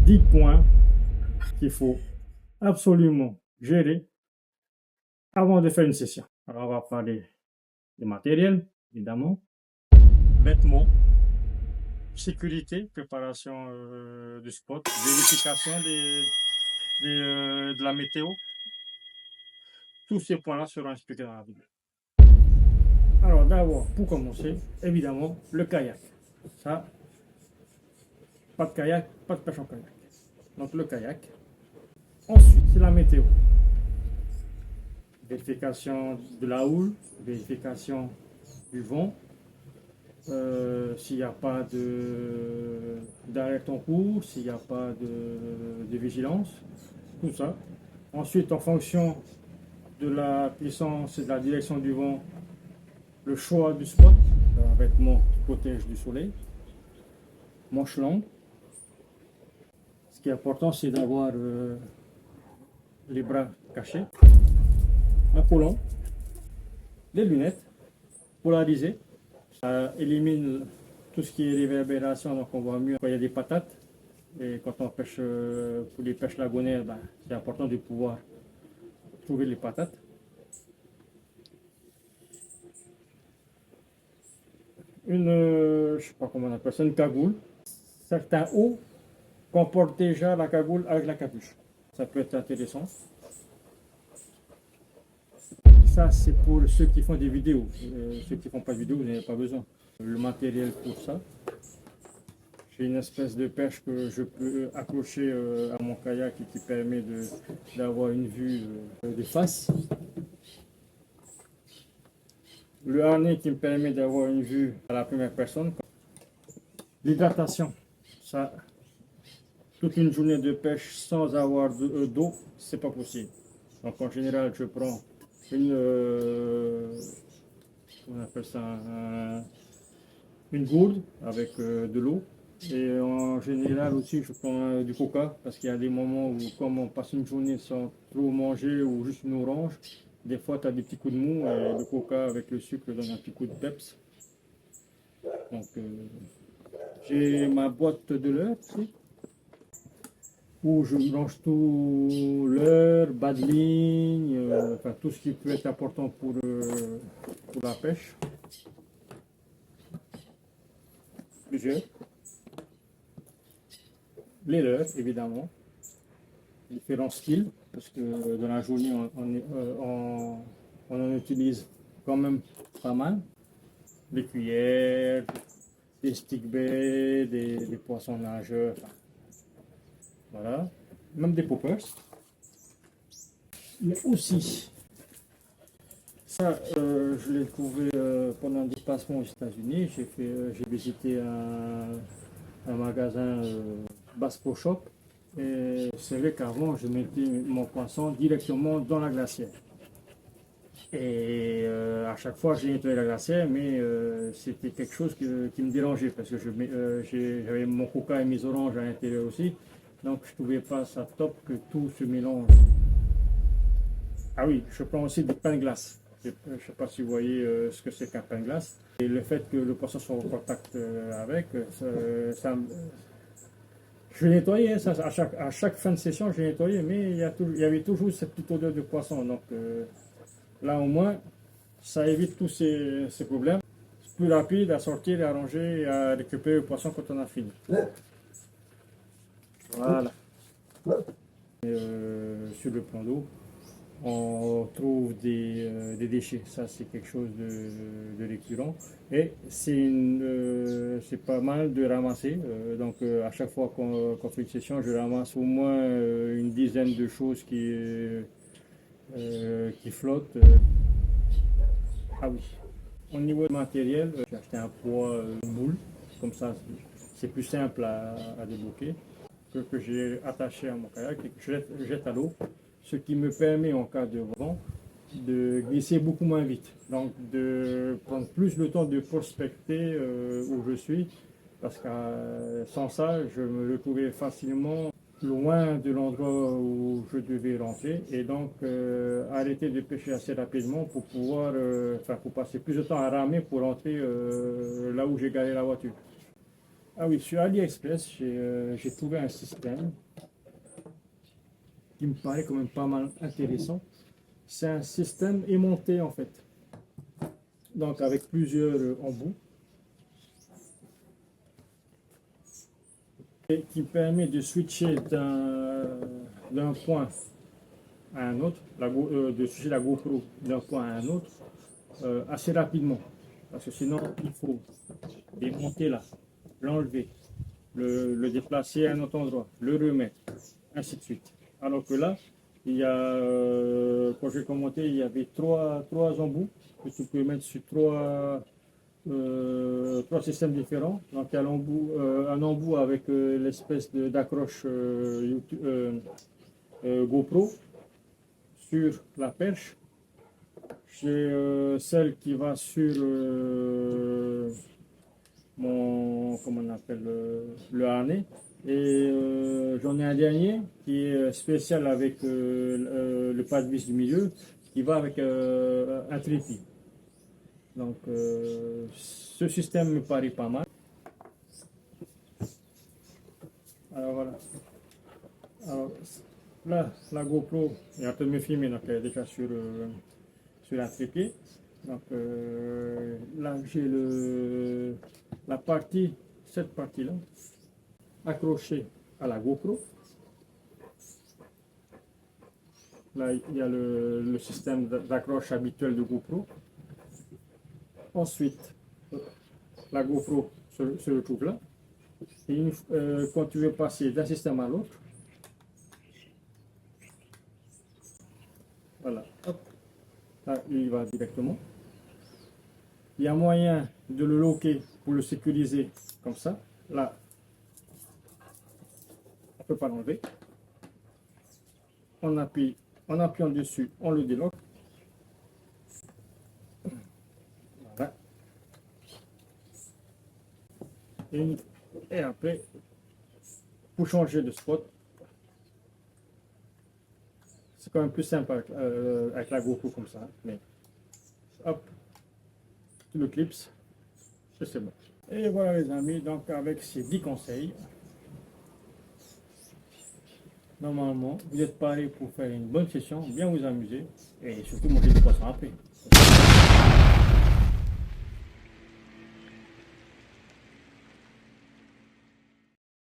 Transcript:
10 points qu'il faut absolument gérer avant de faire une session. Alors, on va parler du matériel, évidemment, vêtements, sécurité, préparation du spot, vérification de la météo. Tous ces points-là seront expliqués dans la vidéo. Alors, d'abord, pour commencer, évidemment, le kayak. Ça, pas de kayak, pas de pêche en kayak. Donc, le kayak. Ensuite, c'est la météo. Vérification de la houle, vérification du vent, s'il n'y a pas d'alerte en cours, s'il n'y a pas de vigilance, tout ça. Ensuite, en fonction de la puissance et de la direction du vent, le choix du spot, un vêtement qui protège du soleil, manche longue. Ce qui est important, c'est d'avoir les bras cachés, un collant, des lunettes polarisées. Ça élimine tout ce qui est réverbération, donc on voit mieux quand il y a des patates. Et quand on pêche pour les pêches lagonaires, ben, c'est important de pouvoir trouver les patates. Je sais pas comment on appelle ça, une cagoule. Certains hauts comportent déjà la cagoule avec la capuche. Ça peut être intéressant. Ça, c'est pour ceux qui font des vidéos. Ceux qui font pas de vidéo, vous n'avez pas besoin. Le matériel pour ça. J'ai une espèce de perche que je peux accrocher à mon kayak et qui permet d'avoir une vue de face. Le harnais qui me permet d'avoir une vue à la première personne. L'hydratation, ça, toute une journée de pêche sans avoir d'eau, c'est pas possible. Donc en général, je prends on appelle ça une gourde avec de l'eau. Et en général aussi, je prends du coca parce qu'il y a des moments où, comme on passe une journée sans trop manger ou juste une orange, des fois tu as des petits coups de mou et le coca avec le sucre donne un petit coup de peps. Donc j'ai ma boîte de l'heure ici, où je range tout l'heure, bas de ligne, enfin tout ce qui peut être important pour la pêche. Plusieurs. Les leurres, évidemment. Différents styles, parce que dans la journée, on en utilise quand même pas mal. Des cuillères, des stick baits, des poissons nageurs, enfin, voilà. Même des poppers. Mais aussi, ça, je l'ai trouvé pendant un déplacement aux États-Unis. J'ai visité un magasin Bass Pro Shop. Et c'est vrai qu'avant, je mettais mon poisson directement dans la glacière. Et à chaque fois, j'ai nettoyé la glacière, mais c'était quelque chose qui me dérangeait parce que j'avais mon coca et mes oranges à l'intérieur aussi. Donc, je ne trouvais pas ça top que tout se mélange. Ah oui, je prends aussi du pain de glace. Je ne sais pas si vous voyez ce que c'est qu'un pain de glace. Et le fait que le poisson soit en contact avec, je nettoyais, ça, à chaque fin de session, je nettoyais, mais il y avait toujours cette petite odeur de poisson. Donc là, au moins, ça évite tous ces problèmes. C'est plus rapide à sortir, à ranger et à récupérer le poisson quand on a fini. Voilà. Et, sur le plan d'eau, on trouve des déchets. Ça, c'est quelque chose de récurrent. Et c'est pas mal de ramasser. Donc, à chaque fois qu'on fait une session, je ramasse au moins une dizaine de choses qui flottent. Ah oui. Au niveau du matériel, j'ai acheté un poids moule. Comme ça, c'est plus simple à débloquer. Que j'ai attaché à mon kayak et que je jette à l'eau, ce qui me permet en cas de vent de glisser beaucoup moins vite, donc de prendre plus le temps de prospecter où je suis, parce que sans ça, je me retrouvais facilement loin de l'endroit où je devais rentrer et donc arrêter de pêcher assez rapidement pour pouvoir, pour passer plus de temps à ramer pour rentrer là où j'ai garé la voiture. Ah oui, sur AliExpress, j'ai trouvé un système qui me paraît quand même pas mal intéressant. C'est un système aimanté en fait, donc avec plusieurs embouts, et qui permet de switcher d'un point à un autre, de switcher la GoPro d'un point à un autre assez rapidement. Parce que sinon, il faut démonter là, l'enlever, le déplacer à un autre endroit, le remettre, ainsi de suite. Alors que là, il y a, quand j'ai commenté, il y avait trois embouts que tu peux mettre sur trois systèmes différents. Donc il y a un embout avec l'espèce d'accroche GoPro sur la perche. J'ai celle qui va sur comment on appelle, le harnais. Et j'en ai un dernier qui est spécial avec le pas de vis du milieu qui va avec un trépied. Donc ce système me paraît pas mal. Alors voilà. Alors, là, la GoPro est en train de me filmer, donc elle est déjà sur un trépied. Donc là j'ai la partie, cette partie-là, accrochée à la GoPro. Là il y a le système d'accroche habituel de GoPro. Ensuite, la GoPro se retrouve là. Et quand tu veux passer d'un système à l'autre, voilà, hop, là il va directement. Il y a moyen de le loquer pour le sécuriser comme ça. Là, on ne peut pas l'enlever. On appuie, en appuyant dessus, on le déloque. Voilà. Et après, pour changer de spot, c'est quand même plus simple avec la GoPro comme ça. Mais hop, le clips, c'est bon. Et voilà les amis, donc avec ces 10 conseils, normalement, vous êtes parés pour faire une bonne session, bien vous amuser et surtout manger du poisson après.